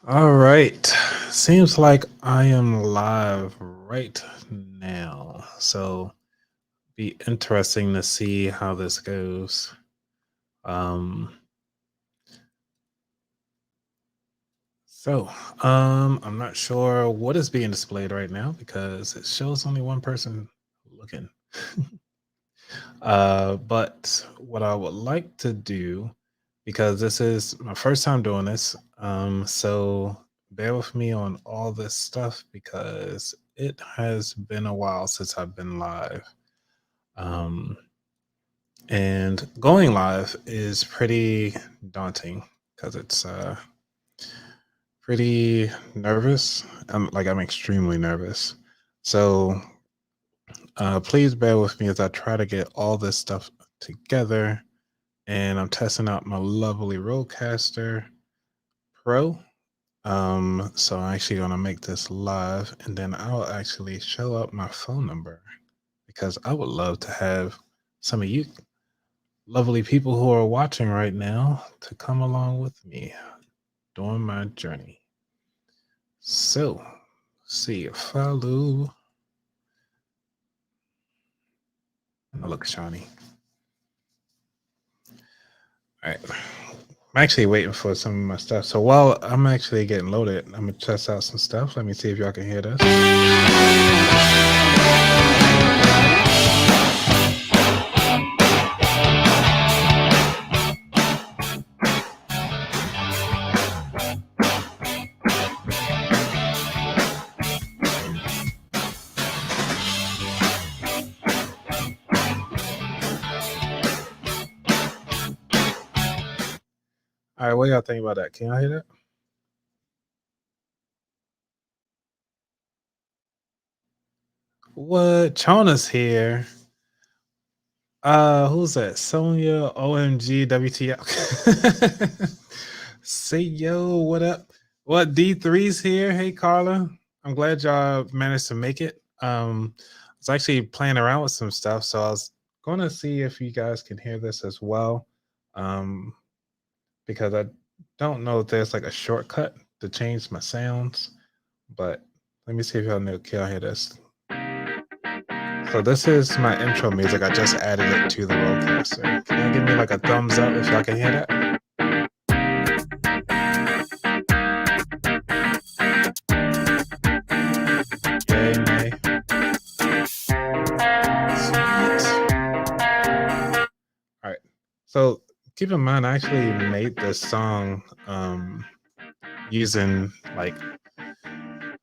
All right. Seems like I am live right now. So be interesting to see how this goes. Um so I'm not sure what is being displayed right now because it shows only one person looking. But what I would like to do, because this is my first time doing this, so bear with me on all this stuff because it has been a while since I've been live. Um, and going live is pretty daunting because it's pretty nervous. I'm extremely nervous. So please bear with me as I try to get all this stuff together, and I'm testing out my lovely Rodecaster Pro. So I'm actually gonna make this live, and then I'll actually show up my phone number because I would love to have some of you lovely people who are watching right now to come along with me during my journey. So, see, follow. I look shiny. All right. I'm actually waiting for some of my stuff. So while I'm actually getting loaded, I'm gonna test out some stuff. Let me see if y'all can hear this. All right, what y'all think about that? Can y'all hear that? What? Chona's here. Who's that? Sonia OMG WTF. Say yo, what up? What D3's here? Hey Carla. I'm glad y'all managed to make it. I was actually playing around with some stuff, so I was gonna see if you guys can hear this as well. Um, because I don't know if there's like a shortcut to change my sounds, but let me see if y'all know can y'all hear this. So this is my intro music. I just added it to the roadcaster. Can you give me like a thumbs up if y'all can hear that? Yay, nay. Sweet. All right. So keep in mind, I actually made this song using like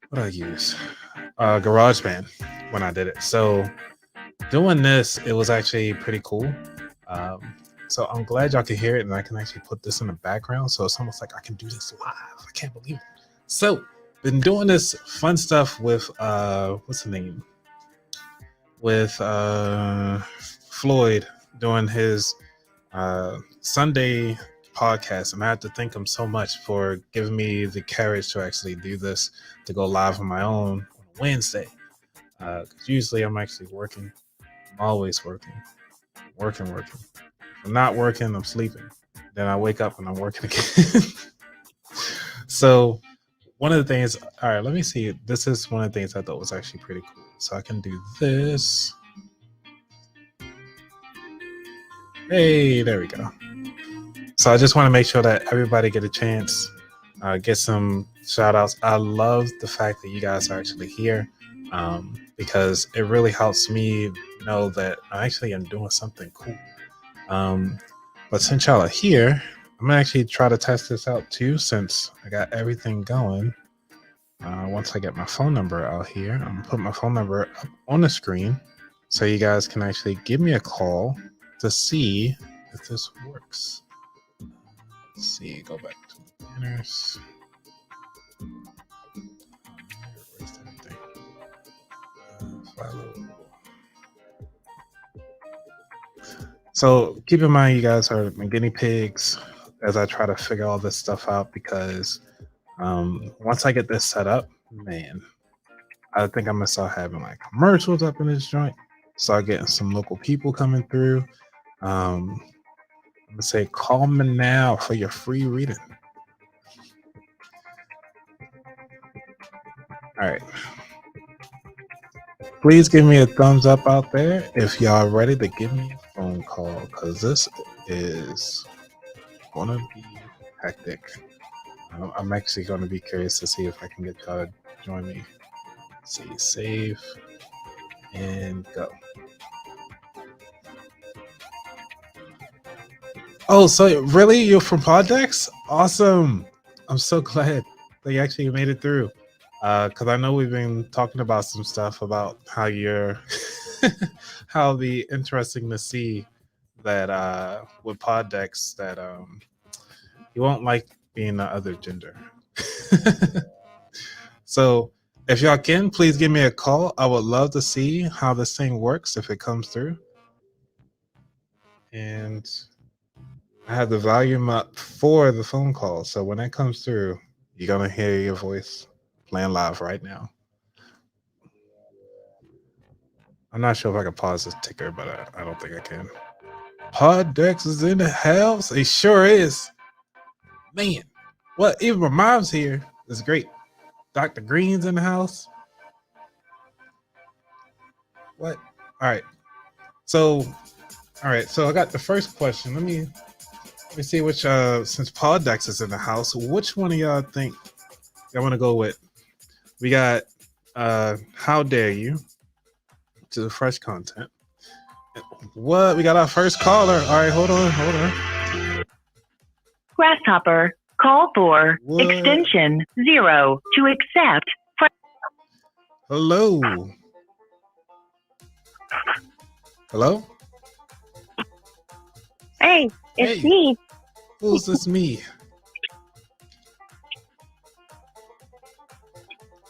what I use, GarageBand when I did it. So doing this, it was actually pretty cool. Um, so I'm glad y'all can hear it, and I can actually put this in the background. So it's almost like I can do this live. I can't believe it. So been doing this fun stuff with what's the name? With Floyd doing his Sunday podcast, and I have to thank him so much for giving me the courage to actually do this, to go live on my own on Wednesday. Usually I'm actually working. I'm always working, working. If I'm not working, I'm sleeping. Then I wake up and I'm working again. So one of the things, all right, let me see. This is one of the things I thought was actually pretty cool. So I can do this. Hey, there we go. So I just want to make sure that everybody get a chance, get some shout outs. I love the fact that you guys are actually here, because it really helps me know that I actually am doing something cool. Um, but since y'all are here, I'm gonna actually try to test this out too, since I got everything going. Once I get my phone number out here, I'm gonna put my phone number up on the screen so you guys can actually give me a call to see if this works. Let's see, go back to the banners. Erased everything. Follow. So keep in mind, you guys are my guinea pigs as I try to figure all this stuff out, because once I get this set up, man, I think I'm gonna start having like commercials up in this joint. Start getting some local people coming through. I'm gonna say, call me now for your free reading. All right. Please give me a thumbs up out there if y'all ready to give me a phone call, because this is gonna be hectic. I'm actually gonna be curious to see if I can get y'all to join me. Let's see, save and go. Oh, so really, you're from PodDecks? Awesome! I'm so glad that you actually made it through. Because I know we've been talking about some stuff about how you're, how it'll be interesting to see that with PodDecks that you won't like being the other gender. So if y'all can, please give me a call. I would love to see how this thing works if it comes through. And I have the volume up for the phone call. So when that comes through, you're going to hear your voice playing live right now. I'm not sure if I can pause this ticker, but I don't think I can. PodDecks is in the house. It sure is. Man, what? Even my mom's here. It's great. Dr. Green's in the house. What? All right. So I got the first question. Let me see which since PodDecks is in the house, which one of y'all think y'all want to go with? We got how dare you to the fresh content. What? We got our first caller. All right, hold on. Grasshopper, call for extension 0 to accept. Hello. Hello? Hey, it's me. Who's this me?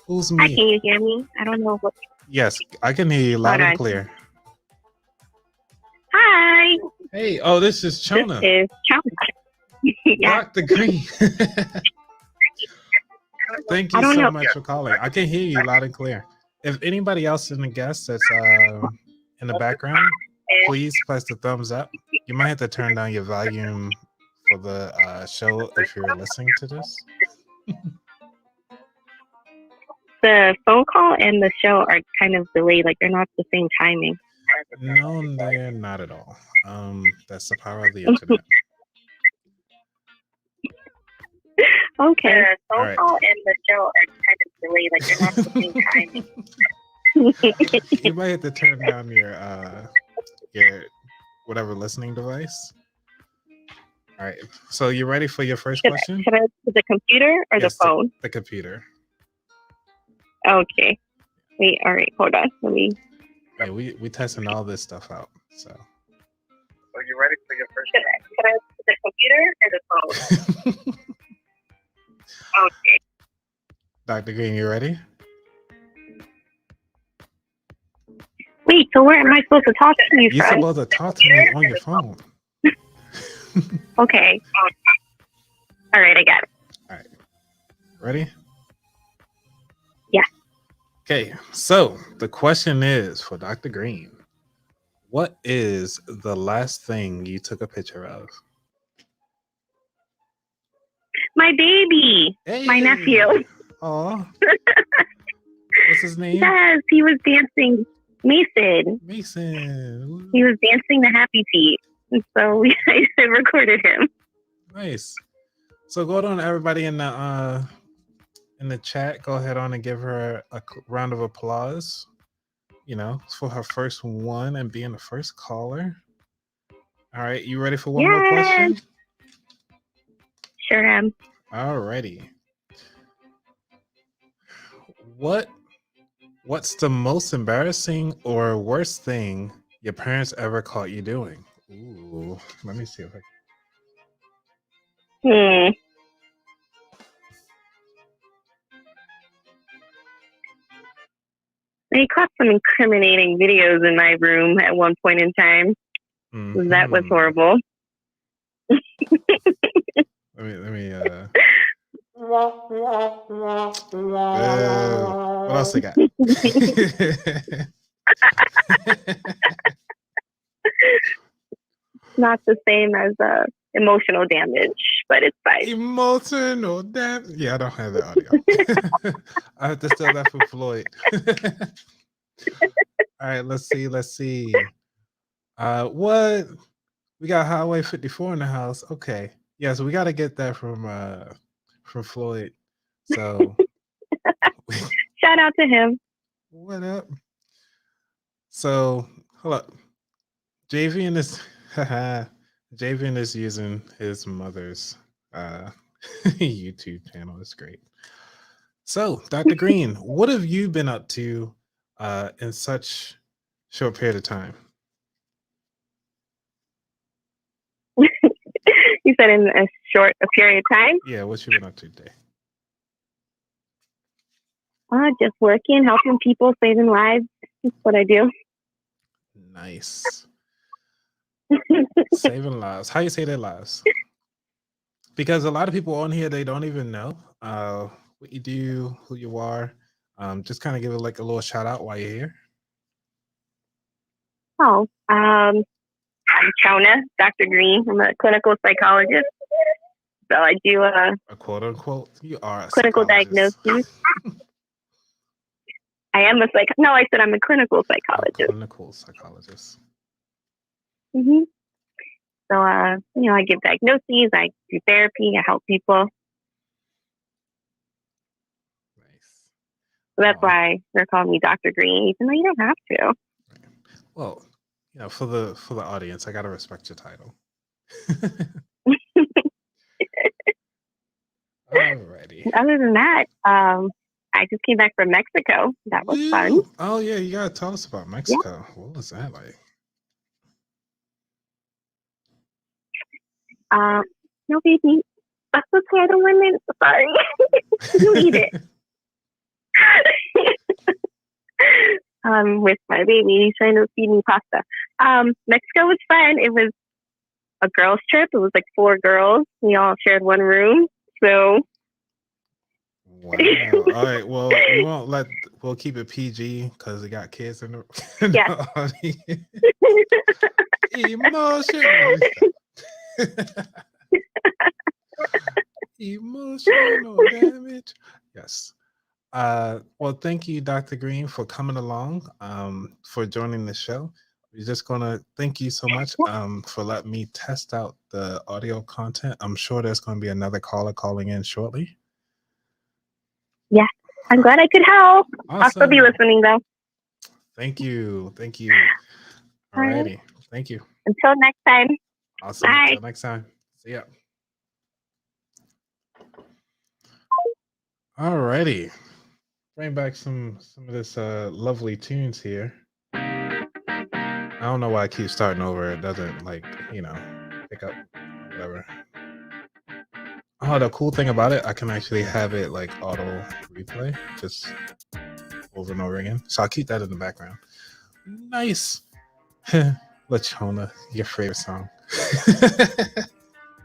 Who's me? Hi, can you hear me? I don't know what. Yes, I can hear you loud and clear. Hi. Hey, oh, this is Chona. This is Chona. Yeah. Dr. Green. Thank you so much for calling. I can hear you loud and clear. If anybody else in the guest that's in the background, please press the thumbs up. You might have to turn down your volume for the show if you're listening to this. The phone call and the show are kind of delayed, like they're not the same timing. No, they're not at all. That's the power of the internet. Okay. The phone call and the show are kind of delayed, like they're not the same timing. You might have to turn down your whatever listening device. All right. So you ready for your first question? Should I put the computer or the phone? The computer. Okay. Wait, all right, hold on. Let me. Yeah, we testing all this stuff out. So you ready for your first question? Should I put the computer or the phone? Okay. Dr. Green, you ready? Wait, so where am I supposed to talk to you from? You're supposed to talk to me on your phone. Okay. All right, I got it. All right. Ready? Yeah. Okay, so the question is for Dr. Green. What is the last thing you took a picture of? My baby. Hey. My nephew. Aw. What's his name? Yes, he was dancing. Mason. He was dancing the happy feet. And so I recorded him. Nice. So go on, everybody in the chat, go ahead on and give her a round of applause. You know, for her first one and being the first caller. All right, you ready for one more question? Sure am. Alrighty. What's the most embarrassing or worst thing your parents ever caught you doing? Ooh, let me see if I can. They caught some incriminating videos in my room at one point in time. Mm-hmm. That was horrible. Let me what else I got? Not the same as emotional damage, but it's fine. Emotional damage. Yeah, I don't have that audio. I have to steal that from Floyd. All right, let's see. What we got Highway 54 in the house. Okay. Yeah, so we got to get that from Floyd. So shout out to him. What up? So hold up. Javian is using his mother's YouTube channel. It's great. So, Dr. Green, what have you been up to in such short period of time? You said in a period of time? Yeah, what you been up to today? Just working, helping people, saving lives. That's what I do. Nice. Saving lives. How you say their lives? Because a lot of people on here, they don't even know what you do, who you are. Just kind of give it like a little shout out while you're here. Oh, I'm Chona, Dr. Green. I'm a clinical psychologist. So I do a quote unquote. You are a clinical diagnosis. I am No, I said I'm a clinical psychologist. Clinical psychologist. Mm-hmm. So, I give diagnoses. I do therapy. I help people. Nice. So that's why they're calling me Dr. Green, even though you don't have to. Well, for the audience, I gotta respect your title. Alrighty. Other than that, I just came back from Mexico. That was fun. Oh yeah, you gotta tell us about Mexico. Yeah. What was that like? No, baby. That's okay. I don't want it. Sorry. You eat it. With my baby, he's trying to feed me pasta. Mexico was fun. It was a girls' trip. It was like 4 girls. We all shared one room. So. Wow. All right. Well, we'll keep it PG because we got kids in the audience. Emotional. Emotional damage. Yes. Well, thank you, Dr. Green, for coming along, for joining the show. We're just gonna thank you so much for letting me test out the audio content. I'm sure there's gonna be another caller calling in shortly. Yeah, I'm glad I could help. Awesome. I'll still be listening though. Thank you. Alrighty. Right. Thank you. Until next time. Awesome. Bye. Until next time. See ya. Alrighty. Bring back some of this lovely tunes here. I don't know why I keep starting over. It doesn't pick up whatever. Oh, the cool thing about it, I can actually have it like auto replay just over and over again. So I'll keep that in the background. Nice. Lachona, your favorite song.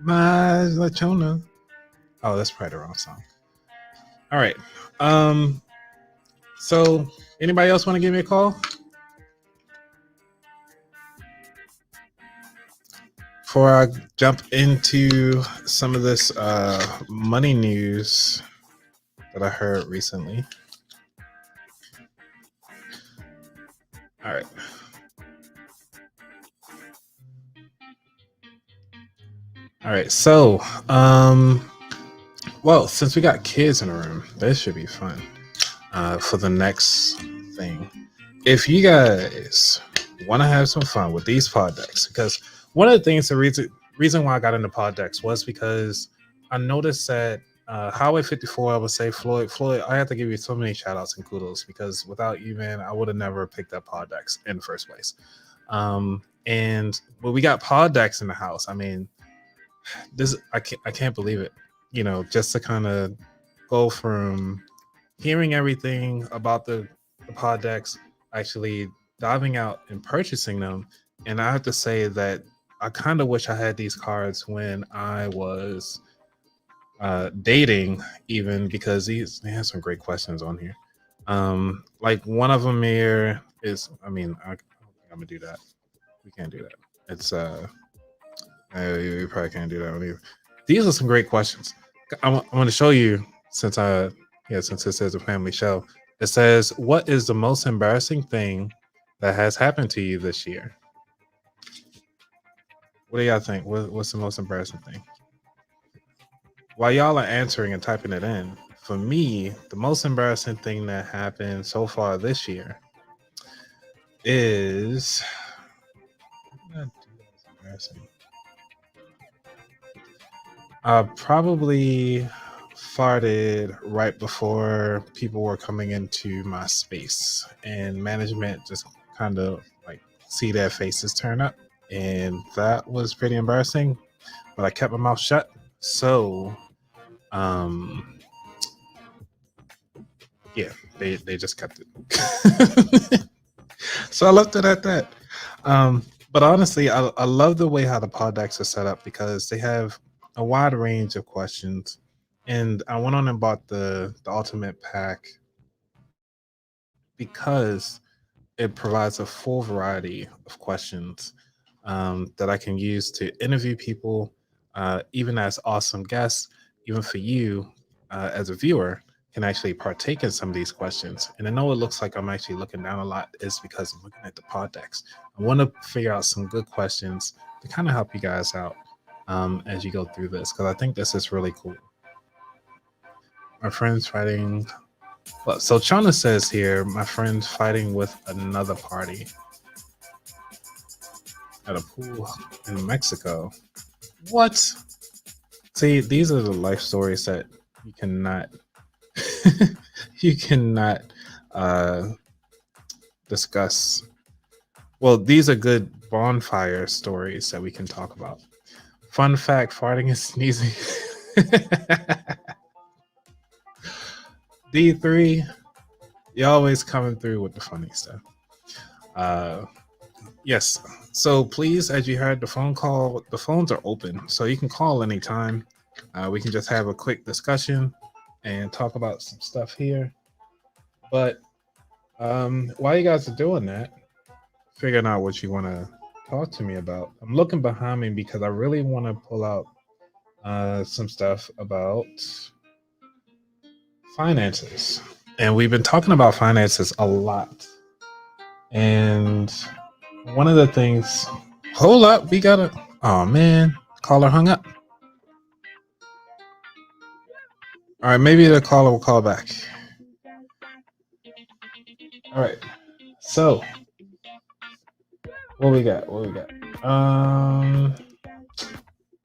My Lachona. Oh, that's probably the wrong song. All right. So anybody else want to give me a call? Before I jump into some of this money news that I heard recently. All right. All right. So, well, since we got kids in the room, this should be fun for the next thing. If you guys want to have some fun with these PodDecks, because one of the things, the reason why I got into PodDecks was because I noticed that Highway 54, I would say Floyd, I have to give you so many shout outs and kudos because without you, man, I would have never picked up PodDecks in the first place. And when we got PodDecks in the house, I mean, I can't believe it. Just to kind of go from hearing everything about the PodDecks, actually diving out and purchasing them. And I have to say that I kind of wish I had these cards when I was dating, even because they have some great questions on here. Like one of them here is, I don't think I'm gonna do that. We can't do that. It's you probably can't do that one either. These are some great questions. I want to show you since since this is a family show. It says, "What is the most embarrassing thing that has happened to you this year?" What do y'all think? What's the most embarrassing thing? While y'all are answering and typing it in, for me, the most embarrassing thing that happened so far this year is embarrassing. I probably farted right before people were coming into my space, and management just kind of like see their faces turn up, and that was pretty embarrassing. But I kept my mouth shut, so yeah, they just kept it. So I left it at that. But honestly, I love the way how the PodDecks are set up because they have a wide range of questions. And I went on and bought the ultimate pack because it provides a full variety of questions that I can use to interview people, even as awesome guests, even for you as a viewer, can actually partake in some of these questions. And I know it looks like I'm actually looking down a lot, is because I'm looking at the pod decks. I want to figure out some good questions to kind of help you guys out as you go through this, because I think this is really cool. My friend's fighting. Well, so Chana says here, my friend's fighting with another party at a pool in Mexico. What? See, these are the life stories that you cannot you cannot uh discuss. Well, these are good bonfire stories that we can talk about. Fun fact, farting and sneezing. D3, you're always coming through with the funny stuff. Yes. So please, as you heard the phone call, the phones are open. So you can call anytime. We can just have a quick discussion and talk about some stuff here. But while you guys are doing that, figuring out what you want to talk to me about, I'm looking behind me because I really want to pull out some stuff about finances. And we've been talking about finances a lot. And one of the things, hold up, we got to, oh man, caller hung up. All right, maybe the caller will call back. All right, so what we got? What we got?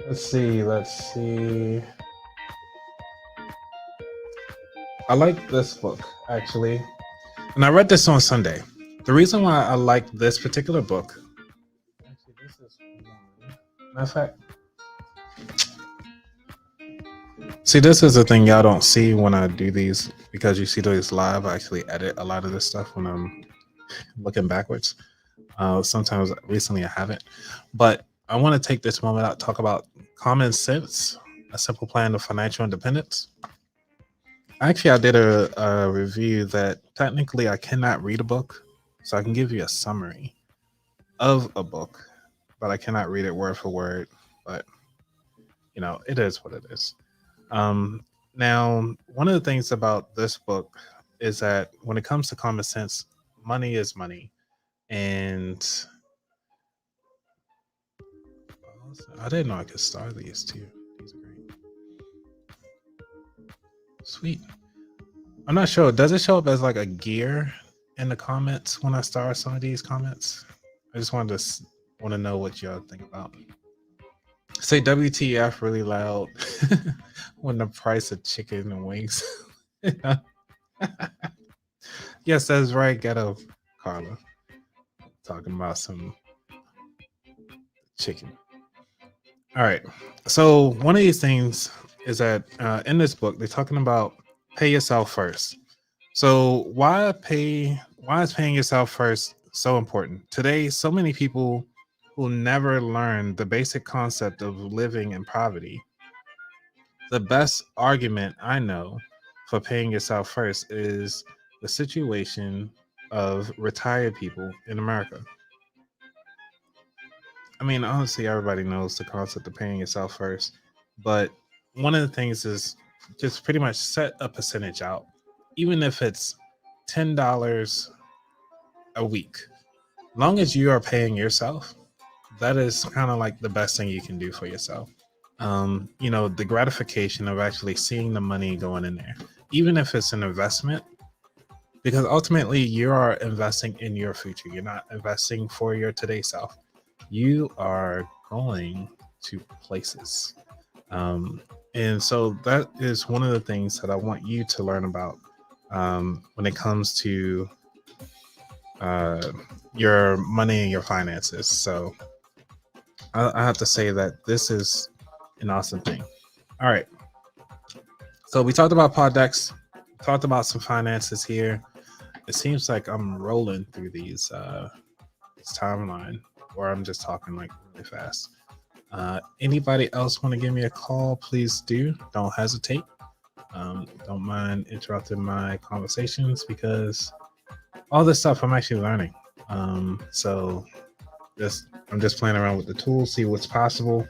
Let's see. Let's see. I like this book actually, and I read this on Sunday. The reason why I like this particular book, actually, this is matter of fact. See, this is the thing y'all don't see when I do these because you see these live. I actually edit a lot of this stuff when I'm looking backwards. Sometimes recently I haven't, but I want to take this moment out to talk about Common Sense, a simple plan of financial independence. Actually, I did a review that technically I cannot read a book, so I can give you a summary of a book, but I cannot read it word for word. But you know, it is what it is. Now, one of the things about this book is that when it comes to common sense, money is money, and I didn't know I could star these too. These are great. Sweet. I'm not sure. Does it show up as like a gear in the comments when I star some of these comments? I just wanted to want to know what y'all think about. Say WTF really loud when the price of chicken and wings. Yes, that's right, ghetto Carla. Talking about some chicken. All right. So one of these things is that in this book they're talking about pay yourself first. So why is paying yourself first so important? Today, so many people who never learn the basic concept of living in poverty. The best argument I know for paying yourself first is the situation of retired people in America. I mean, honestly, everybody knows the concept of paying yourself first, But one of the things is just pretty much set a percentage out, even if it's $10 a week. Long as you are paying yourself, that is kind of like the best thing you can do for yourself. The gratification of actually seeing the money going in there, even if it's an investment, because ultimately you are investing in your future. You're not investing for your today self. You are going to places. And so that is one of the things that I want you to learn about when it comes to your money and your finances. So I have to say that this is an awesome thing. All right. So we talked about PodDecks, talked about some finances here. It seems like I'm rolling through this timeline, or I'm just talking like really fast. Anybody else want to give me a call? Please do. Don't hesitate. Don't mind interrupting my conversations because all this stuff I'm actually learning. So I'm just playing around with the tools, see what's possible.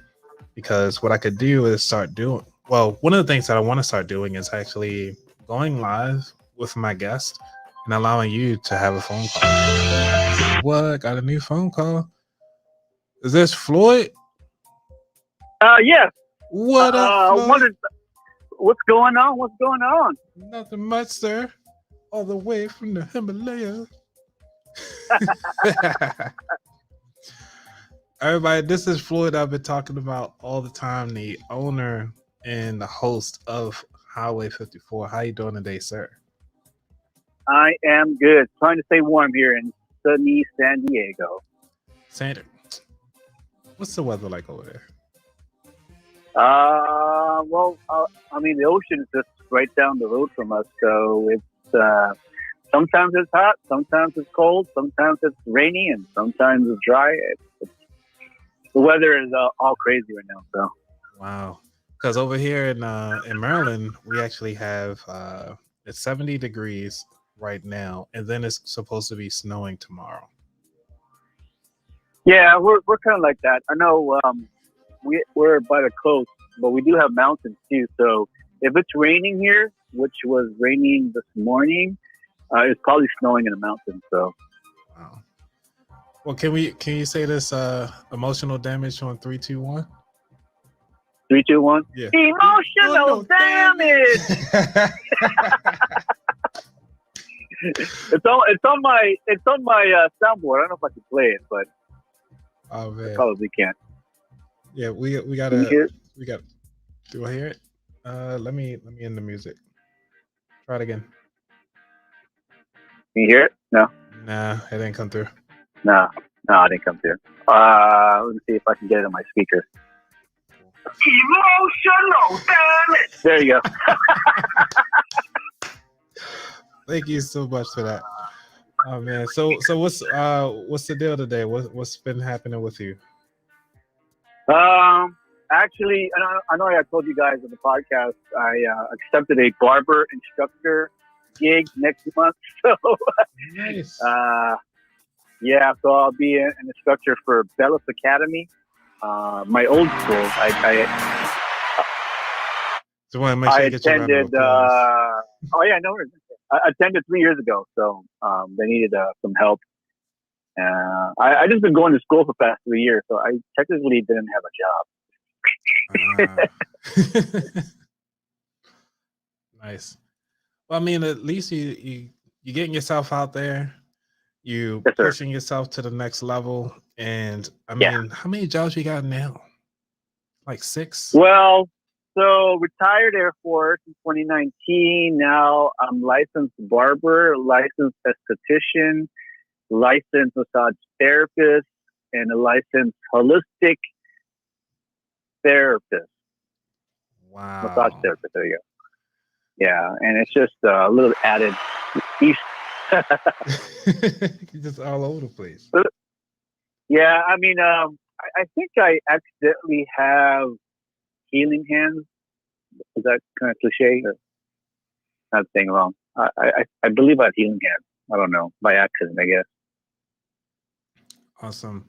Because what I could do is start doing. Well, one of the things that I want to start doing is actually going live with my guest and allowing you to have a phone call. What? Got a new phone call? Is this Floyd? Yes. What up, Floyd? What's going on? What's going on? Nothing much, sir. All the way from the Himalayas. Everybody, this is Floyd. I've been talking about all the time, the owner and the host of Highway 54. How you doing today, sir? I am good. Trying to stay warm here in sunny San Diego. Sander, what's the weather like over there? The ocean is just right down the road from us, so it's sometimes it's hot, sometimes it's cold, sometimes it's rainy, and sometimes it's dry. The weather is all crazy right now. So wow, because over here in Maryland, we actually have it's 70 degrees right now, and then it's supposed to be snowing tomorrow. Yeah, we're kind of like that. I know we're by the coast, but we do have mountains too. So if it's raining here, which was raining this morning, it's probably snowing in the mountains. So wow. Well, can you say this emotional damage on 3, 2, 1? 3, 2, 1. Yeah. Emotional damage. It's on my soundboard. I don't know if I can play it, but oh man, I probably can't. Yeah, we gotta do I hear it? Let me end the music. Try it again. Can you hear it? No. Nah, it didn't come through. No, it didn't come through. Let me see if I can get it on my speaker. Emotional damage. There you go. Thank you so much for that. Oh man, so what's the deal today? What's been happening with you? Actually, I know I told you guys on the podcast I accepted a barber instructor gig next month. So nice. Yeah, so I'll be an instructor for Bellis Academy, my old school. So make sure you get attended. I attended 3 years ago, so they needed some help. I just been going to school for the past 3 years, so I technically didn't have a job. Nice. Well, I mean, at least you getting yourself out there. You yes, pushing yourself to the next level. And I mean, how many jobs you got now? Like 6? Well, so retired Air Force in 2019. Now I'm licensed barber, licensed esthetician, licensed massage therapist, and a licensed holistic therapist. Wow. Massage therapist. There you go. Yeah, and it's just a little added piece. Just all over the place. Yeah, I mean, I think I accidentally have healing hands. Is that kind of cliche? Or not saying wrong. I believe I have healing hands. I don't know, by accident, I guess. Awesome.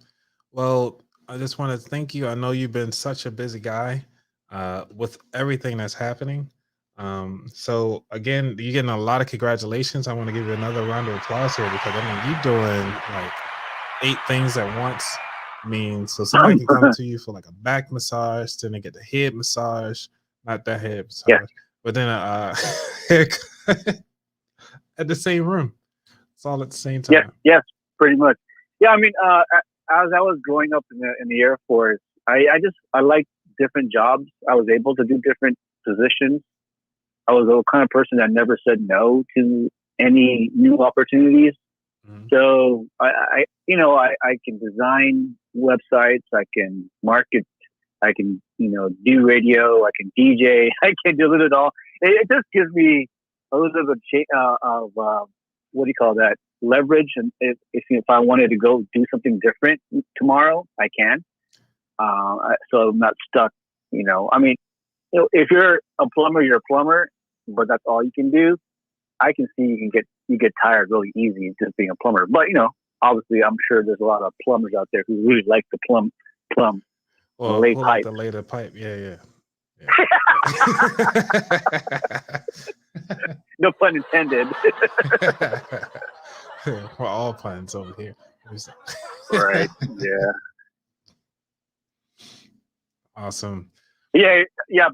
Well, I just want to thank you. I know you've been such a busy guy. with everything that's happening. So again, you're getting a lot of congratulations. I want to give you another round of applause here because I mean you're doing like 8 things at once. I mean, so somebody can come to you for like a back massage, then they get the head massage, not that head massage, Yeah. but then haircut at the same room. It's all at the same time. Yes, pretty much. Yeah, I mean, as I was growing up in the Air Force, I liked different jobs. I was able to do different positions. I was the kind of person that never said no to any new opportunities. Mhm. So I can design websites, I can market, I can do radio, I can DJ, I can do it all. It just gives me a little bit of what do you call that, leverage, and if I wanted to go do something different tomorrow, I can. So I'm not stuck. I mean, if you're a plumber, you're a plumber, but that's all you can do. I can see you get tired really easy just being a plumber. But obviously, I'm sure there's a lot of plumbers out there who really like to plumb, Well, lay who like pipe. to lay the pipe? Yeah. No pun intended. We're all puns over here. Right. Yeah. Awesome. Yeah.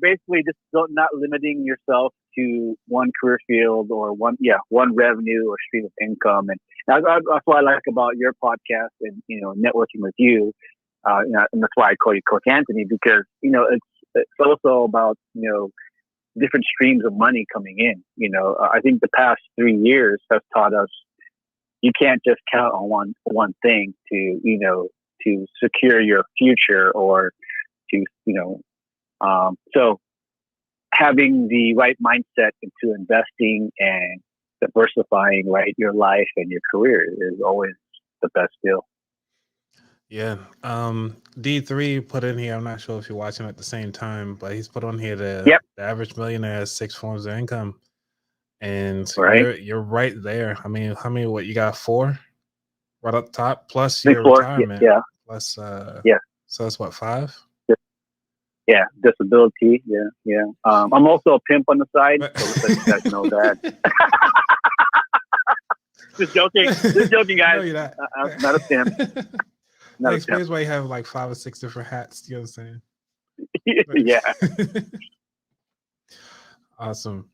Basically, just not limiting yourself to one career field or one revenue or stream of income, and that's what I like about your podcast and networking with you. And that's why I call you Coach Anthony, because it's also about different streams of money coming in. I think the past 3 years have taught us you can't just count on one thing to secure your future or to so having the right mindset into investing and diversifying your life and your career is always the best deal. Yeah. D3 put in here. I'm not sure if you're watching at the same time, but he's put on here the average millionaire has 6 forms of income. And Right. you're right there. I mean, how many what you got 4? Right up top, plus Big your 4. retirement. Yeah. Plus Yeah. So that's what, 5? Yeah, disability. Yeah. I'm also a pimp on the side, so just let you guys know that. Just joking, guys. No, you're not. I'm not a pimp. That explains why you have like 5 or 6 different hats. You know what I'm saying? Yeah. Awesome,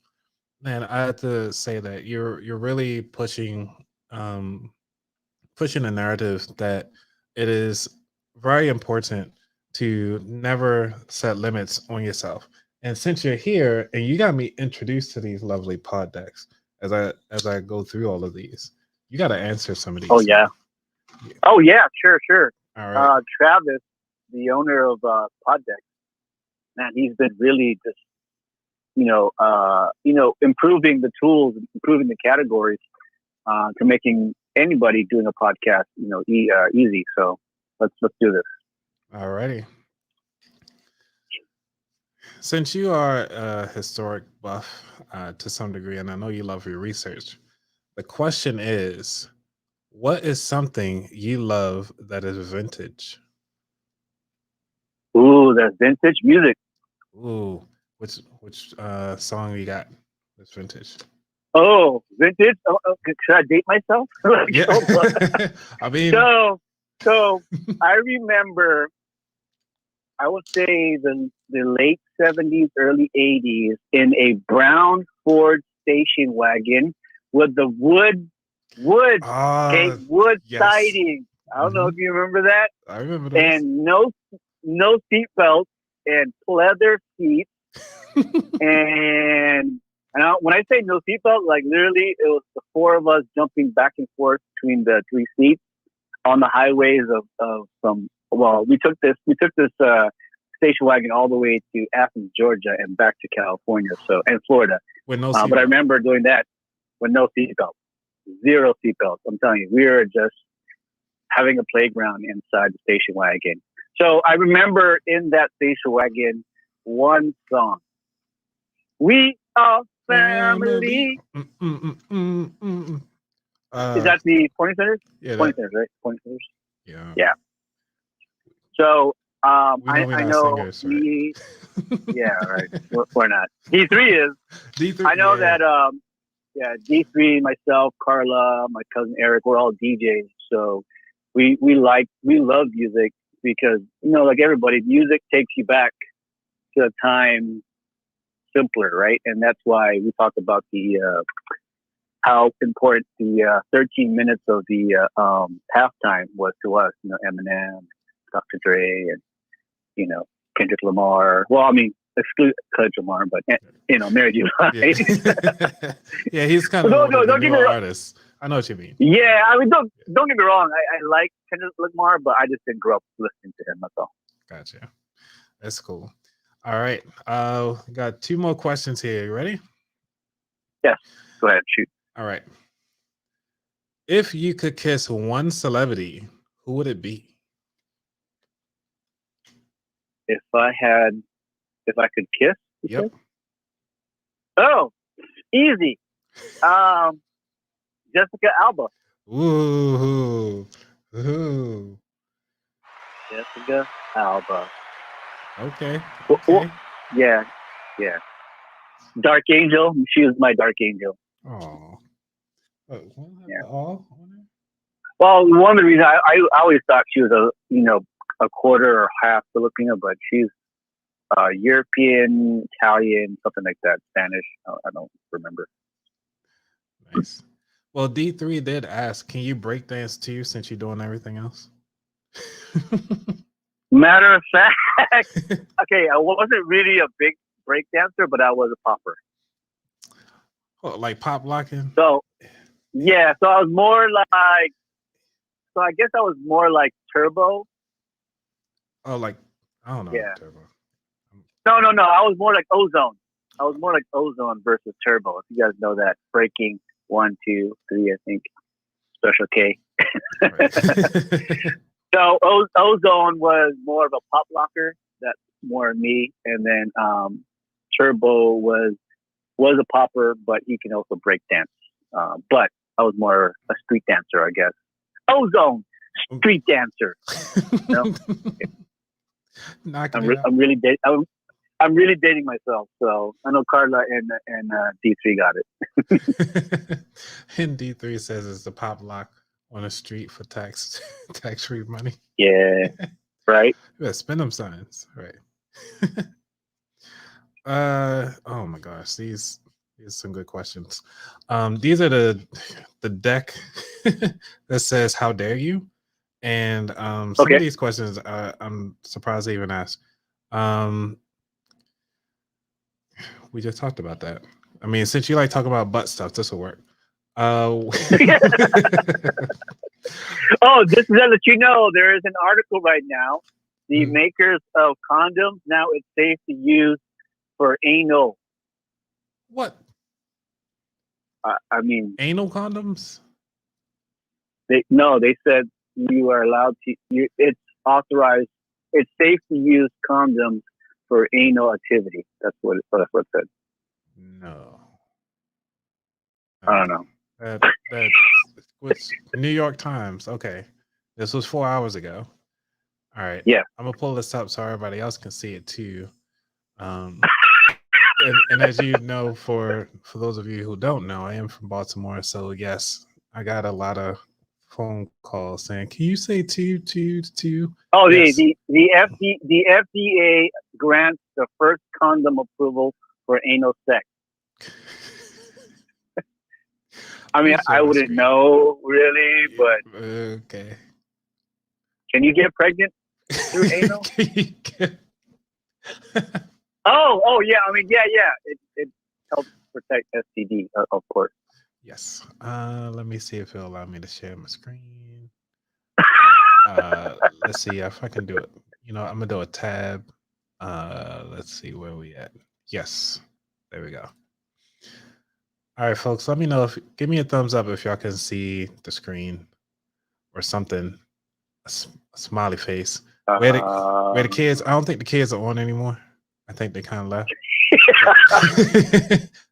man. I have to say that you're really pushing the narrative that it is very important to never set limits on yourself. And since you're here and you got me introduced to these lovely pod decks as I go through all of these, you got to answer some of these. Oh yeah. Oh yeah, sure. All right. Travis, the owner of PodDecks, man, he's been really just improving the tools, improving the categories to making anybody doing a podcast easy. So let's do this. All righty. Since you are a historic buff to some degree, and I know you love your research, the question is, what is something you love that is vintage? Ooh, that's vintage music. Ooh, which song you got that's vintage? Oh, vintage. Should I date myself? Yeah. I mean, so I remember, I would say the late 70s, early 80s, in a brown Ford station wagon with the wood yes. siding. I don't know if you remember that. I remember those. And no seat belts and leather seats. And when I say no seatbelt, like literally, it was the 4 of us jumping back and forth between the 3 seats on the highways of some. Well, we took this station wagon all the way to Athens, Georgia, and back to California, and Florida. With no but I remember doing that with no seatbelt, 0 seatbelts. I'm telling you, we were just having a playground inside the station wagon. So I remember in that station wagon one song. We are family. Is that the Pointer Sisters? Yeah, Pointer Sisters, right? Pointer Sisters. Yeah. Yeah. So I know singers, right? he. Yeah, right. We're not. D3 is. D3. I know that. Yeah, D3, myself, Carla, my cousin Eric, we're all DJs. So we love music because like everybody, music takes you back to a time simpler, right? And that's why we talked about the how important the 13 minutes of the halftime was to us. Eminem, Dr. Dre, and Kendrick Lamar. Well, I mean, exclude Kendrick Lamar, but Mary J. Blige. Yeah, he's kind of one of the newer artists. I know what you mean. Yeah, I mean, don't get me wrong. I like Kendrick Lamar, but I just didn't grow up listening to him. That's all. Gotcha. That's cool. All right. Got 2 more questions here. You ready? Yes. Go ahead. Shoot. All right. If you could kiss one celebrity, who would it be? If I could kiss. Yep. Oh, easy. Jessica Alba. Ooh. Jessica Alba. Okay. Well, yeah. Dark Angel. She was my Dark Angel. Oh. Yeah. Well, one of the reasons I always thought she was a quarter or half Filipino, but she's European, Italian, something like that, Spanish. I don't remember. Nice. Well, D3 did ask, can you break dance too since you're doing everything else? Matter of fact, okay, I wasn't really a big break dancer, but I was a popper. Oh, like pop locking? So, yeah, so I was more like, I guess I was more like Turbo. Oh, like, I don't know. Yeah. Turbo. No, I was more like Ozone. I was more like Ozone versus Turbo. If you guys know that. Breaking 1, 2, 3, I think. Special K. Right. So Ozone was more of a pop locker. That's more me. And then Turbo was a popper, but he can also break dance. But I was more a street dancer, I guess. Ozone, street dancer. I'm really dating myself. So I know Carla and D3 got it. And D3 says it's the pop lock on the street for tax free money. Yeah, right. Yeah, spend them signs, right? Oh my gosh, these are some good questions. These are the deck that says "How dare you," and some of these questions I'm surprised they even asked. We just talked about that. I mean, since you like talking about butt stuff, this will work. Oh, just to let you know, there is an article right now. The makers of condoms, now it's safe to use for anal. What? I mean, anal condoms? They said you are allowed to. It's authorized. It's safe to use condoms for anal activity. That's what it said. No. I don't know. That was New York Times. Okay. This was 4 hours ago. All right. Yeah. I'm gonna pull this up so everybody else can see it too. And as you know, for those of you who don't know, I am from Baltimore. So yes, I got a lot of phone calls saying, "Can you say two?" Oh, yes. the FDA grants the first condom approval for anal sex. I mean, I wouldn't know really, but okay. Can you get pregnant through anal? Oh yeah. I mean, yeah. It helps protect STD, of course. Yes. Let me see if it'll allow me to share my screen. Let's see if I can do it. I'm gonna do a tab. Let's see where we at. Yes. There we go. All right, folks. Let me know give me a thumbs up if y'all can see the screen or something. A smiley face. Where the kids? I don't think the kids are on anymore. I think they kind of left.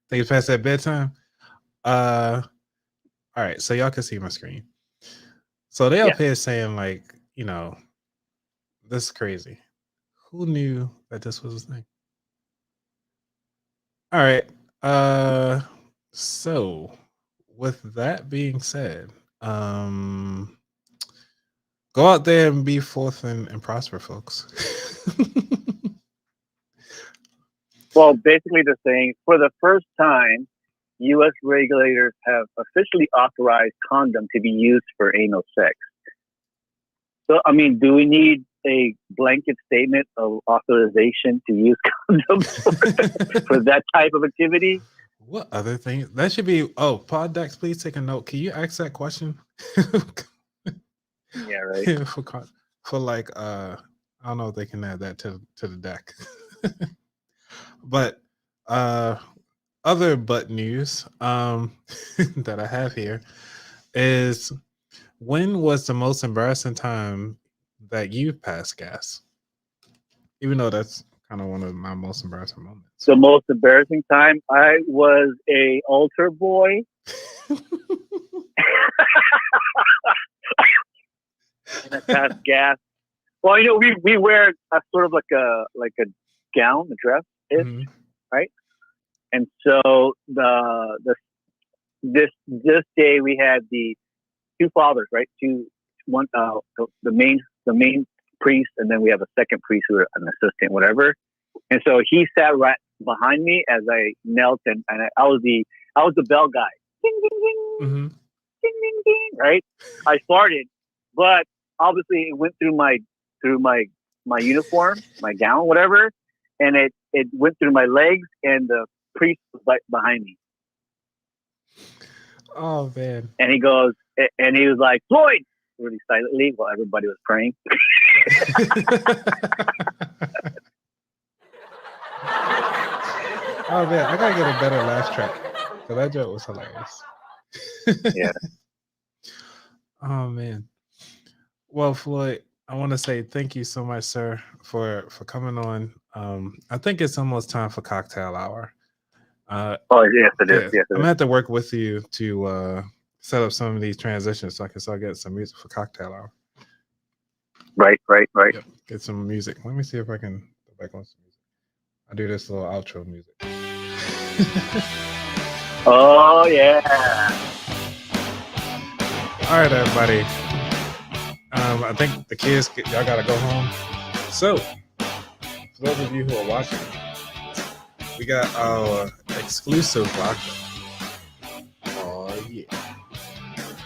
Think it's past that bedtime. All right, so y'all can see my screen. So they up here saying like, this is crazy. Who knew that this was a thing? All right. So with that being said, go out there and be forth and prosper, folks. Well, basically the thing, for the first time, U.S. regulators have officially authorized condom to be used for anal sex. So, I mean, do we need a blanket statement of authorization to use condoms for that type of activity? What other thing? That should be. Oh, PodDecks, please take a note. Can you ask that question? Yeah, right. For like, I don't know if they can add that to the deck. But other butt news that I have here is, when was the most embarrassing time that you passed gas? Even though that's kind of one of my most embarrassing moments. The most embarrassing time, I was a altar boy. And I passed gas. Well, you know, we wear a sort of like a gown, a dress, Mhm. right? And so this day we had the two fathers, right? One the main priest, and then we have a second priest who are an assistant, whatever. And so he sat right behind me as I knelt, and I was the bell guy. Ding ding ding, Mhm. ding ding ding. Right? I farted, but obviously it went through my uniform, my gown, whatever, and it went through my legs, and the priest was right behind me. Oh man. And he goes, and he was like, Floyd, really silently while everybody was praying. Oh man, I gotta get a better laugh track, because that joke was hilarious. Yeah. Oh man. Well, Floyd, I want to say thank you so much, sir, for coming on. I think it's almost time for cocktail hour. Oh, yes, it is. Yeah, Yes, I'm it gonna is. have to work with you to set up some of these transitions so I can start getting some music for cocktail hour. Right. Yep, get some music. Let me see if I can go back on some music. I do this little outro music. Oh, yeah. All right, everybody. I think the kids, y'all gotta go home. So, for those of you who are watching, we got our exclusive vodka. Oh yeah!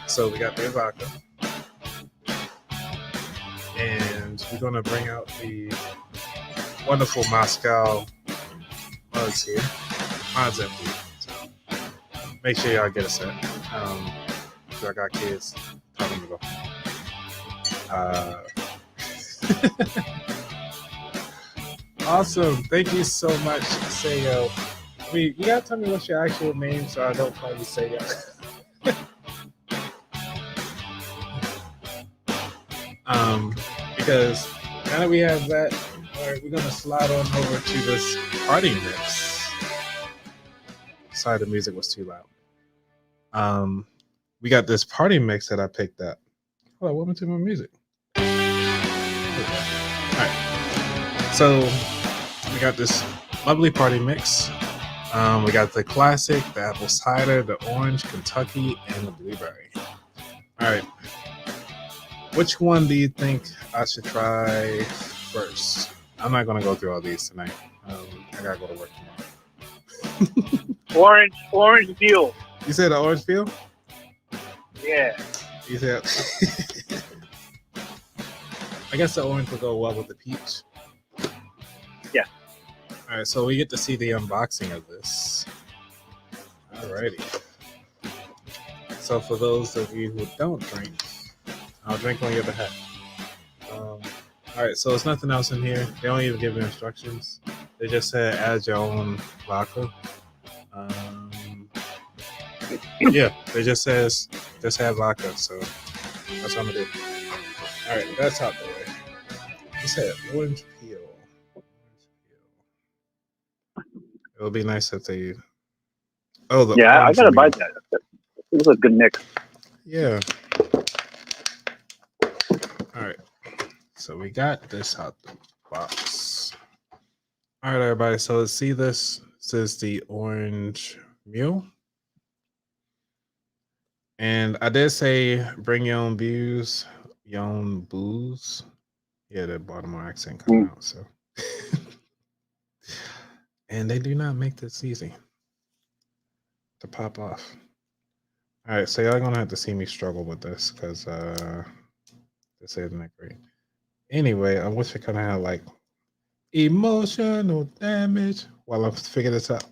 So we got the vodka, and we're gonna bring out the wonderful Moscow mugs here. Mine's empty, so make sure y'all get a set. If y'all got kids, tell them to go. Awesome. Thank you so much, Sayo. You gotta tell me what's your actual name so I don't call you Sayo. Because now that we have that, all right, we're gonna slide on over to this party mix. Sorry, the music was too loud. We got this party mix that I picked up. Hold on, what happened to my music? Okay. All right. So we got this lovely party mix. We got the classic, the apple cider, the orange, Kentucky, and the blueberry. All right. Which one do you think I should try first? I'm not going to go through all these tonight. I got to go to work tomorrow. Orange Mule. You said the orange peel? Yeah. You said... I guess the orange will go well with the peach. Yeah. All right, so we get to see the unboxing of this. Alrighty. So for those of you who don't drink, I'll drink on your behalf. All right, so there's nothing else in here. They don't even give you instructions. They just said add your own vodka. Yeah, they just says just have vodka. So that's what I'm gonna do. All right, that's out the way. It said orange peel. It would be nice if they. Oh, the I orange gotta buy peel. that. It was a good mix. Yeah. All right. So we got this out the box. All right, everybody. So see this. This is the orange mule. And I did say bring your own views, your own booze. Yeah, the Baltimore accent coming out. So, and they do not make this easy to pop off. All right, so y'all gonna have to see me struggle with this because this isn't that great. Anyway, I wish I could have like emotional damage while I'm figuring this out.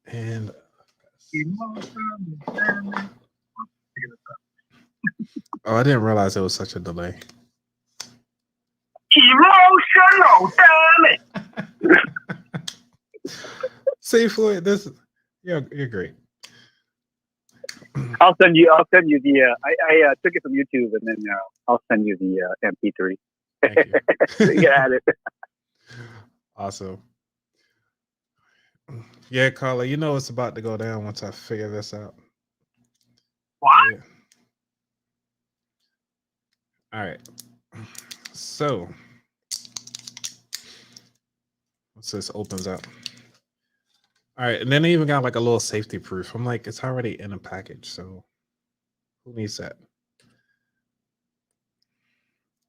And oh, I didn't realize there was such a delay. Emotional damage. See, Floyd, this you're great. I'll send you the. I took it from YouTube, and then I'll send you the MP3. Thank you. You got it. Awesome. Yeah, Carla, you know it's about to go down once I figure this out. What? Yeah. All right. So once this opens up. All right, and then they even got like a little safety proof. I'm like, it's already in a package, so who needs that?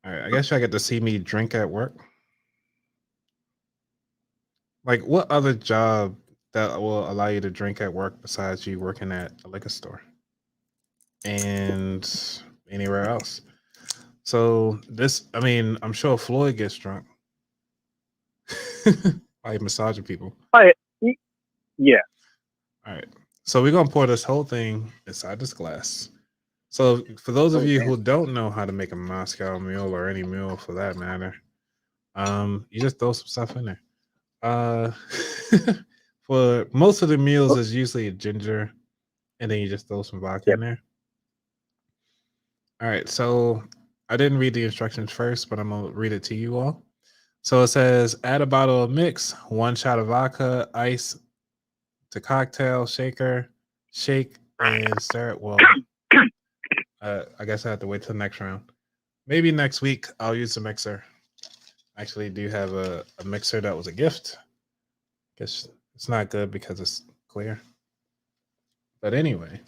All right, I guess y'all get to see me drink at work. Like, what other job that will allow you to drink at work besides you working at a liquor store and anywhere else? So this, I mean, I'm sure Floyd gets drunk by massaging people. Yeah. All right, so we're gonna pour this whole thing inside this glass. So for those of you who don't know how to make a Moscow Mule or any mule for that matter, you just throw some stuff in there. For most of the meals, it's usually ginger, and then you just throw some vodka in there. All right, so I didn't read the instructions first, but I'm gonna read it to you all. So it says add a bottle of mix, 1 shot of vodka, ice to cocktail, shaker, shake, and stir it. Well, I guess I have to wait till the next round. Maybe next week I'll use the mixer. I actually do have a mixer that was a gift. Guess it's not good because it's clear. But anyway,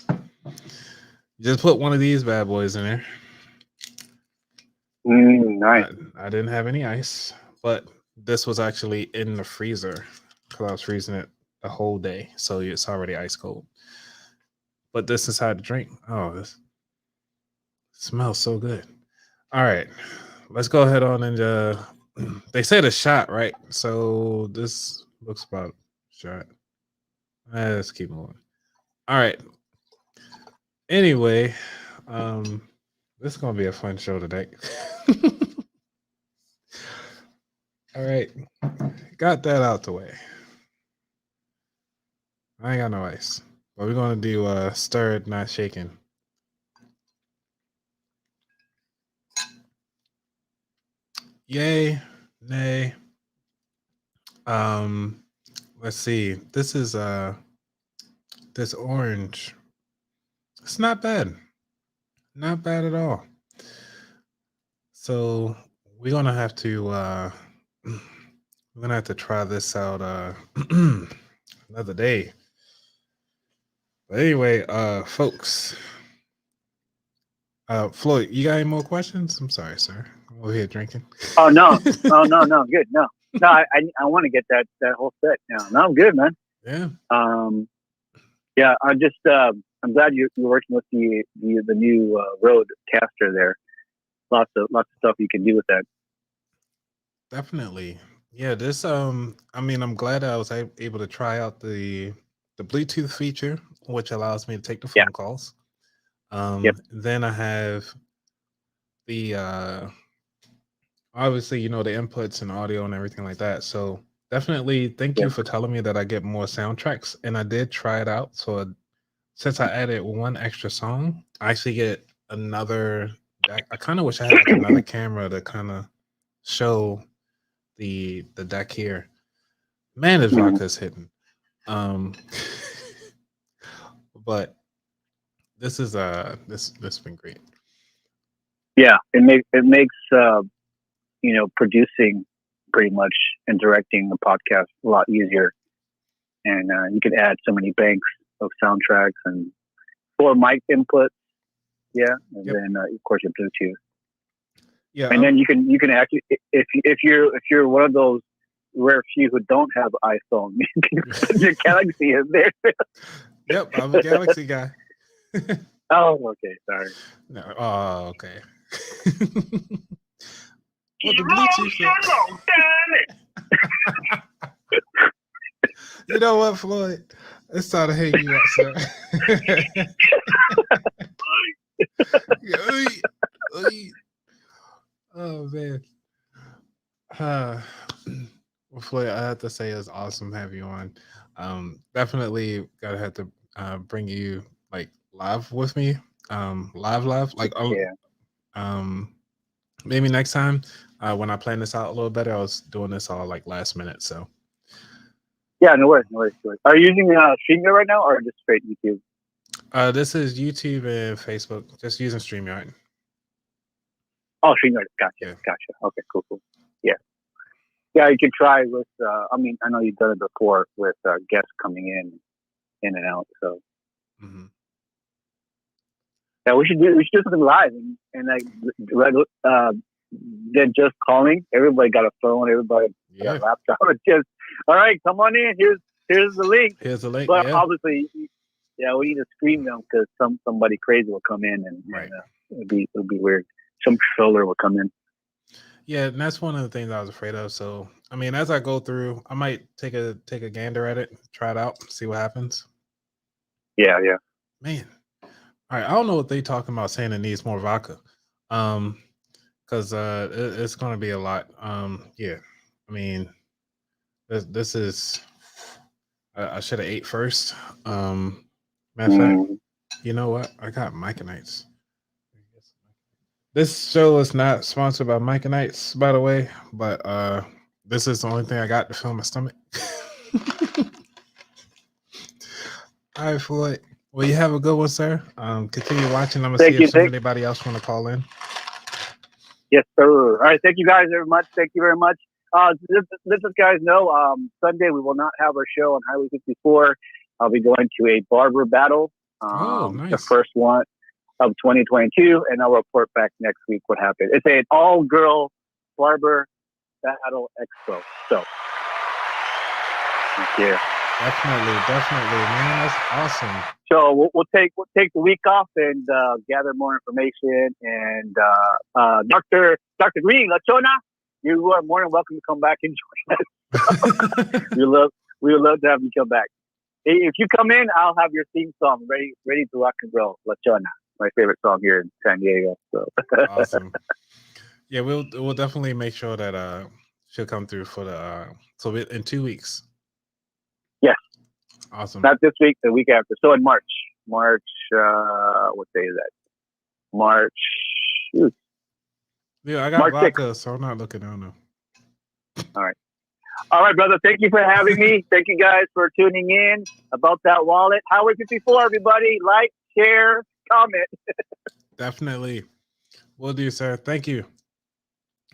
you just put one of these bad boys in there. Nice. I didn't have any ice, but this was actually in the freezer because I was freezing it the whole day, so it's already ice cold. But this is how to drink. Oh, this smells so good. All right, let's go ahead on and they said a shot, right? So this looks about a shot. Let's keep moving. All right. Anyway, this is gonna be a fun show today. All right, got that out the way. I ain't got no ice, but we're gonna do stirred, not shaken. Yay, nay. Let's see. This is this orange. It's not bad. Not bad at all. So we're gonna have to try this out another day. But anyway, folks. Floyd, you got any more questions? I'm sorry, sir. I'm over here drinking. Oh no. No, good. No. I want to get that whole set now. No, I'm good, man. Yeah. Yeah, I'm just I'm glad you're working with the new Rodecaster there. Lots of stuff you can do with that. Definitely. Yeah, this I mean, I'm glad I was able to try out the Bluetooth feature, which allows me to take the phone calls. Then I have the obviously, you know, the inputs and audio and everything like that. So definitely thank you for telling me that I get more soundtracks, and I did try it out. So since I added one extra song, I actually get another. I kind of wish I had like another camera to kind of show the deck here. Man, this vodka's hitting. But this is this has been great. Yeah, it makes producing pretty much and directing the podcast a lot easier, and you can add so many banks of soundtracks and 4 mic inputs. Yeah, and Yep. then of course your Bluetooth. Yeah, And then you can actually if you're one of those rare few who don't have iPhone, you can put your Galaxy in there. yep, I'm a Galaxy guy. Oh, okay, sorry. No, oh, okay. What the Bluetooth? Damn it! You know what, Floyd? It's time to hang you up, sir. Oh man. Well, Floyd, I have to say it's awesome to have you on. Definitely gotta have to bring you like live with me. Live, like Yeah. maybe next time when I plan this out a little better. I was doing this all like last minute, so Yeah, no worries. Are you using StreamYard right now or just straight YouTube? this is YouTube and Facebook. Just using StreamYard. Oh, StreamYard. Gotcha. Yeah. Gotcha. Okay, cool. Yeah. Yeah, you can try with, I know you've done it before with guests coming in and out. So, Mm-hmm. yeah, we should do something live and then just calling. Everybody got a phone. Everybody got a laptop. It's just, all right, come on in. Here's the link. Here's the link. But yeah. obviously, yeah, we need to screen them because somebody crazy will come in and it'll be weird. Some troller will come in. Yeah, and that's one of the things I was afraid of. So, I mean, as I go through, I might take a gander at it, try it out, see what happens. Yeah. Man, all right. I don't know what they talking about saying it needs more vodka, because it's going to be a lot. Yeah, I mean, this is. I should have ate first. Matter of fact, you know what? I got Myconites. This show is not sponsored by Myconites, by the way, but this is the only thing I got to fill my stomach. All right, Floyd. Well, you have a good one, sir. Continue watching. I'm gonna see if anybody else want to call in. Yes, sir. All right, thank you guys very much. Thank you very much. Let us guys know. Sunday we will not have our show on Highway 54. I'll be going to a barber battle. Nice. The first one of 2022, and I'll report back next week what happened. It's an all-girl barber battle expo. So, thank you. Definitely, man. That's awesome. So we'll take the week off and gather more information. And Dr. Green, Lachona, you are more than welcome to come back and join us. we would love to have you come back. If you come in, I'll have your theme song ready to rock and roll. Lachona, my favorite song here in San Diego. So awesome. Yeah, we'll definitely make sure that she'll come through for the so in 2 weeks. Yes. Awesome. Not this week, the week after. So in March, what day is that? March. Shoot. Yeah, I got March vodka, 6th. so I'm not looking. I don't know. All right, brother. Thank you for having me. Thank you guys for tuning in. About that wallet. Highway 54, everybody. Like, share, comment. Definitely. Will do, sir. Thank you.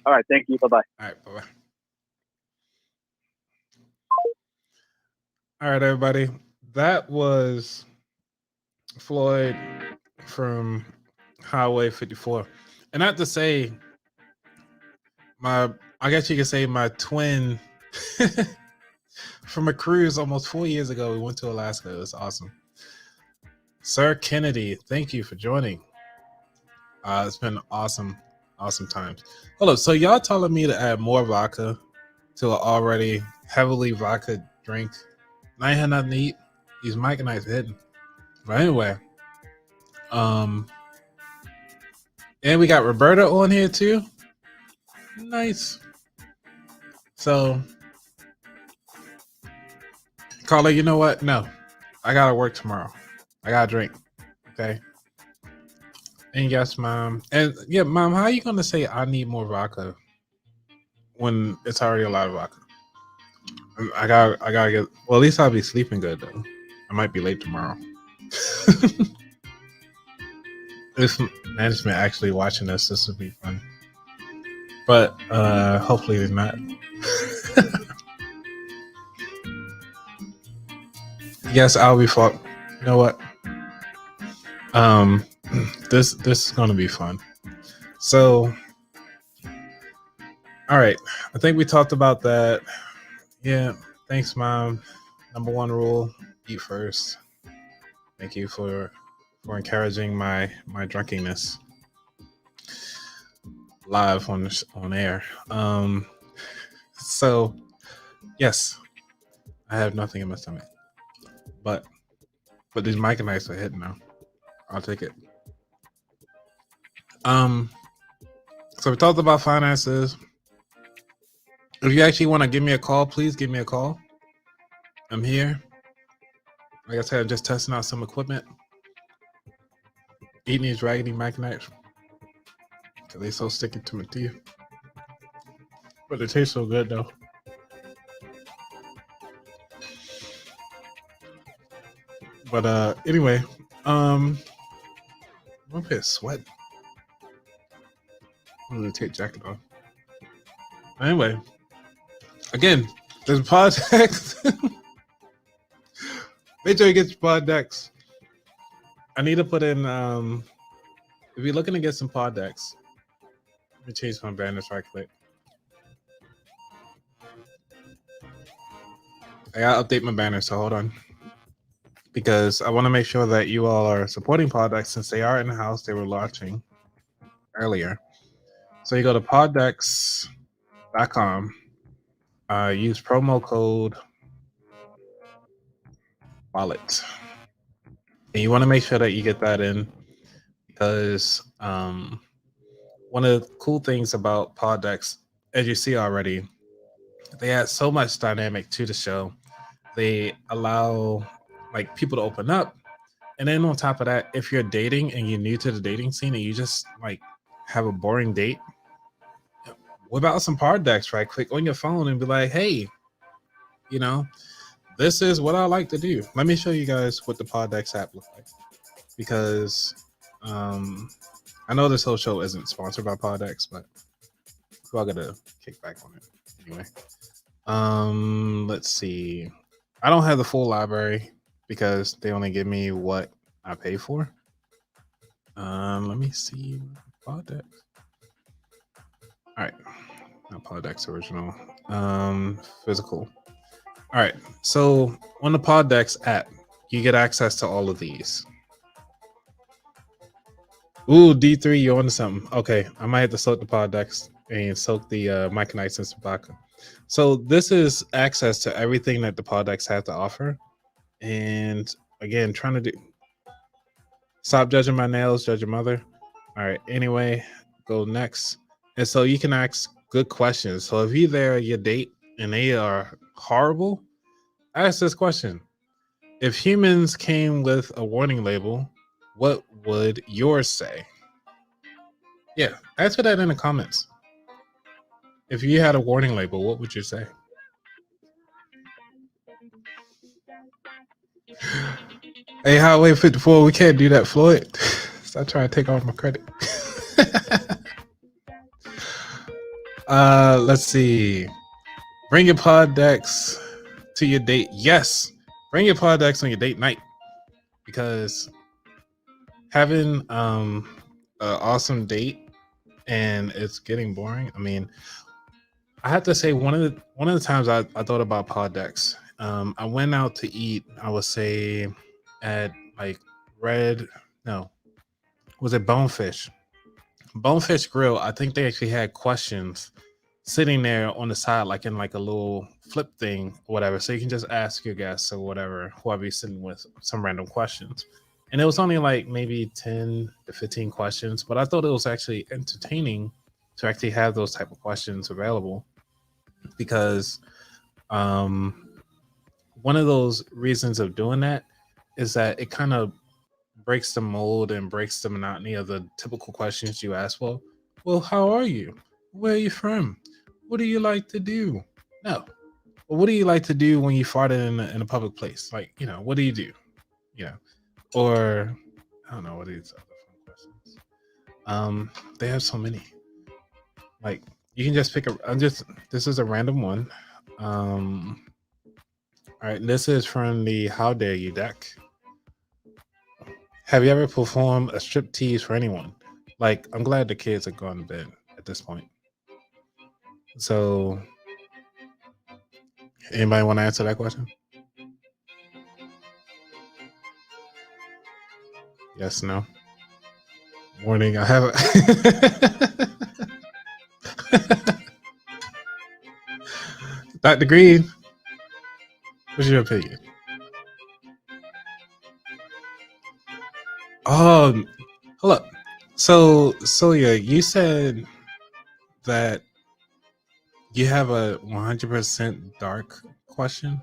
All right. Thank you. Bye-bye. All right. Bye-bye. All right, everybody. That was Floyd from Highway 54. And not to say I guess you could say my twin from a cruise almost 4 years ago. We went to Alaska. It was awesome. Sir Kennedy, thank you for joining. It's been awesome times. Hold up. So y'all telling me to add more vodka to an already heavily vodka drink? And I ain't had nothing to eat. These Myconites hidden. But anyway, and we got Roberta on here too. Nice. So, Carla, you know what? No, I gotta work tomorrow. I gotta drink. Okay. And yes, Mom. And yeah, Mom, how are you gonna say I need more vodka when it's already a lot of vodka? I gotta get. Well, at least I'll be sleeping good though. I might be late tomorrow. It's management actually watching this would be fun. But hopefully they're not. Yes, I'll be fucked. You know what? This is gonna be fun. So, all right. I think we talked about that. Yeah. Thanks, Mom. Number one rule: eat first. Thank you for encouraging my drunkenness live on air. So yes, I have nothing in my stomach, but these mic nights are hitting now. I'll take it. So we talked about finances. If you actually want to give me a call, please give me a call. I'm here. Like I said, I'm just testing out some equipment. Eating these raggedy mic nights because they so sticky to my teeth. But they taste so good though. But anyway, I'm up here sweating. I'm gonna take jacket off. Anyway, again, there's PodDecks. Make sure you get your PodDecks. I need to put in if you're looking to get some PodDecks, let me change my banners right quick. I gotta update my banner, so hold on. Because I want to make sure that you all are supporting PodDecks since they are in the house. They were launching earlier. So you go to PodDecks.com, use promo code wallet. And you want to make sure that you get that in because one of the cool things about PodDecks, as you see already, they add so much dynamic to the show. They allow like people to open up. And then on top of that, if you're dating and you're new to the dating scene and you just like have a boring date, whip out some PodDecks right quick on your phone and be like, hey, you know, this is what I like to do. Let me show you guys what the PodDecks app looks like. Because I know this whole show isn't sponsored by PodDecks, but we'll get a kickback on it anyway. Let's see. I don't have the full library because they only give me what I pay for. Let me see. PodDecks. All right. Not PodDecks original. Physical. All right. So on the PodDecks app, you get access to all of these. Ooh, D3, you're onto something. Okay, I might have to soak the PodDecks and soak the Myconites and Sabaka. So this is access to everything that the PodDecks have to offer. And again, trying to do... Stop judging my nails, judge your mother. All right, anyway, go next. And so you can ask good questions. So if you're there at your date and they are horrible, ask this question. If humans came with a warning label, what would yours say? Yeah, answer that in the comments. If you had a warning label, what would you say? Hey, Highway 54, we can't do that, Floyd. Stop trying to take off my credit. Let's see. Bring your PodDecks to your date. Yes, bring your PodDecks on your date night because having an awesome date and it's getting boring. I mean, I have to say one of the times I thought about PodDecks. I went out to eat. I would say at like was it Bonefish Grill? I think they actually had questions sitting there on the side, like in like a little flip thing or whatever. So you can just ask your guests or whatever, whoever you're sitting with, some random questions. And it was only like maybe 10 to 15 questions, but I thought it was actually entertaining to actually have those type of questions available because one of those reasons of doing that is that it kind of breaks the mold and breaks the monotony of the typical questions you ask. Well, how are you? Where are you from? What do you like to do? No. Well, what do you like to do when you farted in a public place? Like, what do you do? Or I don't know what are these other fun questions. They have so many. Like you can just pick a. This is a random one. All right, this is from the How Dare You deck. Have you ever performed a strip tease for anyone? Like, I'm glad the kids are gone to bed at this point. So, anybody want to answer that question? Yes, no. Warning, I have Dr. Green, what's your opinion? Hold up. So yeah, you said that you have a 100% dark question,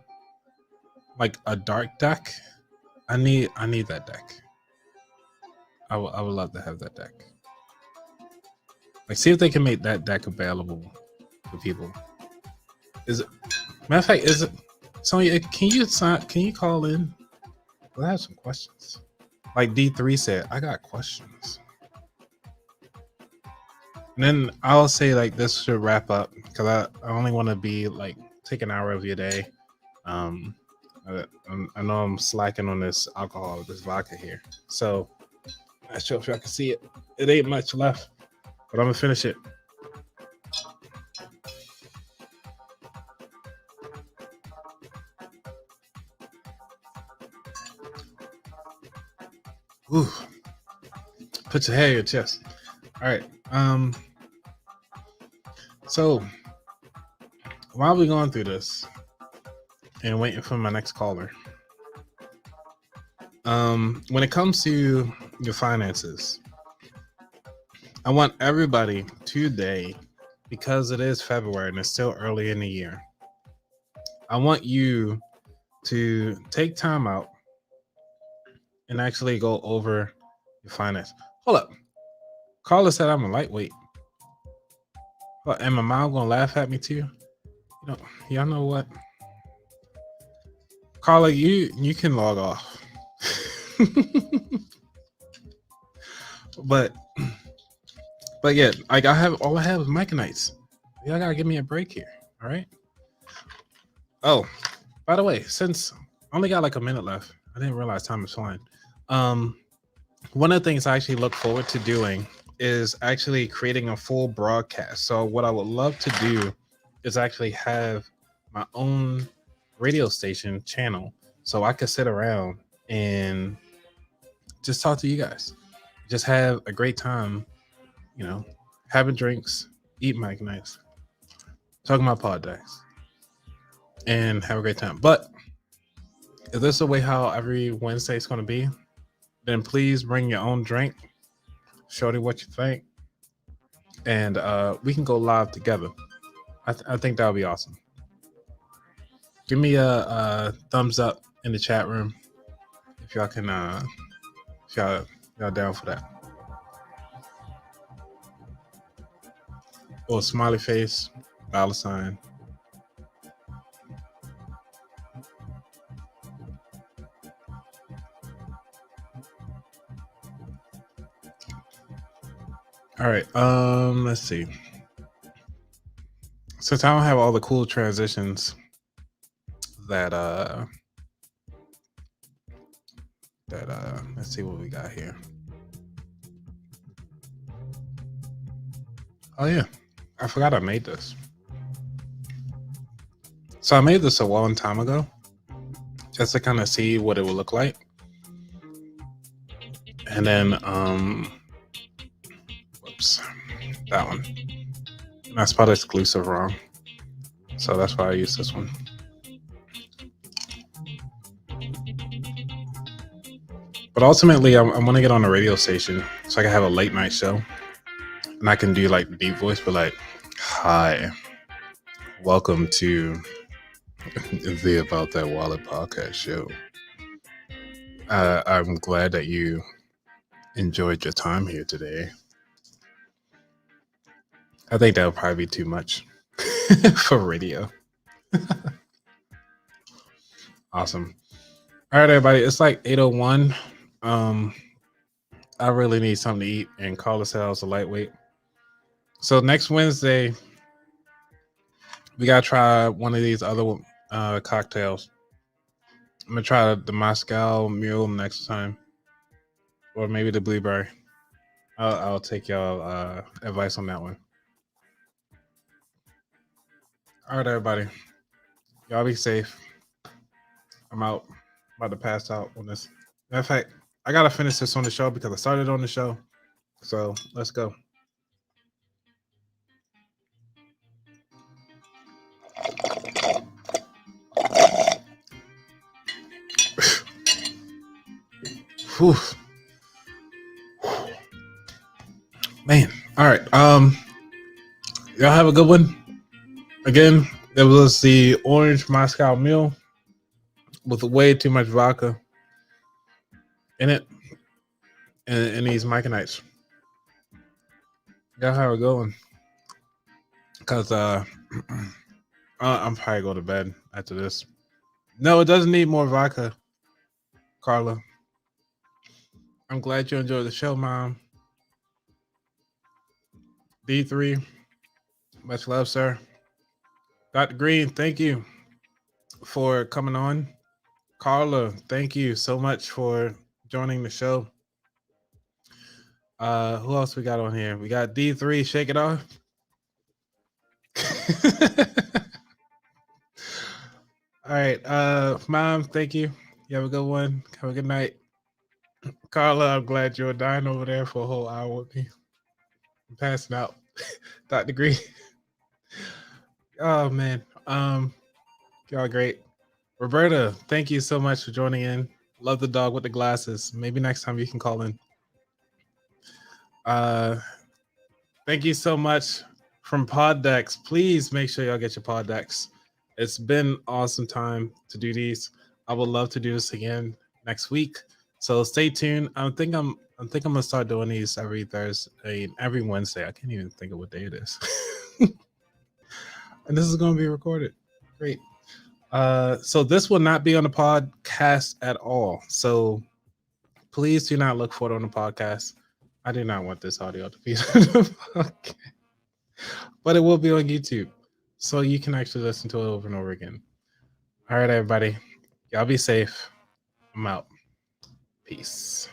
like a dark deck. I need that deck. I would love to have that deck. Like, see if they can make that deck available for people. Is it? Matter of fact, is it? Sonya, can you call in? Well, I have some questions. Like D3 said, I got questions. And then I'll say like this should wrap up because I only want to be like take an hour of your day. I know I'm slacking on this alcohol, this vodka here. So not sure if y'all can see it. It ain't much left, but I'm gonna finish it. Ooh. Put your head in your chest. All right. So while we're going through this and waiting for my next caller, when it comes to your finances, I want everybody today, because it is February and it's still early in the year, I want you to take time out and actually go over your finance. Hold up. Carla said I'm a lightweight. But and my mom gonna laugh at me too. Y'all know what? Carla, you can log off. but yeah, like I have is Myconites. Y'all gotta give me a break here. All right. Oh, by the way, since I only got like a minute left, I didn't realize time is flying. One of the things I actually look forward to doing is actually creating a full broadcast. So what I would love to do is actually have my own radio station channel so I could sit around and just talk to you guys. Just have a great time, having drinks, eat Myconites, talking about PodDecks, and have a great time. But if this is the way how every Wednesday is going to be, then please bring your own drink. Show me what you think. And we can go live together. I think that would be awesome. Give me a thumbs up in the chat room if y'all can, if y'all down for that. Or smiley face, $sign. All right. Let's see. Since I don't have all the cool transitions that let's see what we got here. Oh yeah, I forgot I made this. So I made this a long time ago, just to kind of see what it would look like. And then whoops, that one. And I spelled exclusive wrong, so that's why I use this one. But ultimately, I want to get on a radio station so I can have a late night show, and I can do like the deep voice, but like, "Hi, welcome to the About That Wallet podcast show. I'm glad that you enjoyed your time here today." I think that would probably be too much for radio. Awesome. All right, everybody. It's like 8:01. I really need something to eat, and Carla said I was a lightweight. So next Wednesday, we gotta try one of these other cocktails. I'm gonna try the Moscow Mule next time, or maybe the blueberry. I'll take y'all advice on that one. All right, everybody, y'all be safe. I'm out. About to pass out on this. Matter of fact, I gotta finish this on the show because I started on the show. So let's go. Whew. Man. All right. Y'all have a good one. Again, it was the orange Moscow Mule with way too much vodka in it, and these Myconites. Y'all have a good one. Cause I'm probably going to bed after this. No, it doesn't need more vodka, Carla. I'm glad you enjoyed the show, Mom. D3, much love, sir. Dr. Green, thank you for coming on. Carla, thank you so much for joining the show. Who else we got on here? We got D3, shake it off. All right. Mom, thank you. You have a good one. Have a good night. Carla, I'm glad you were dying over there for a whole hour with me. I'm passing out. Dr. Green. Oh man. Y'all great. Roberta, thank you so much for joining in. Love the dog with the glasses. Maybe next time you can call in. Thank you so much from PodDecks. Please make sure y'all get your PodDecks. It's been awesome time to do these. I would love to do this again next week. So stay tuned. I think I'm gonna start doing these every Thursday, every Wednesday. I can't even think of what day it is. And this is gonna be recorded. Great. So this will not be on the podcast at all. So please do not look for it on the podcast. I do not want this audio to be on the podcast. But it will be on YouTube. So you can actually listen to it over and over again. All right, everybody. Y'all be safe. I'm out. Peace.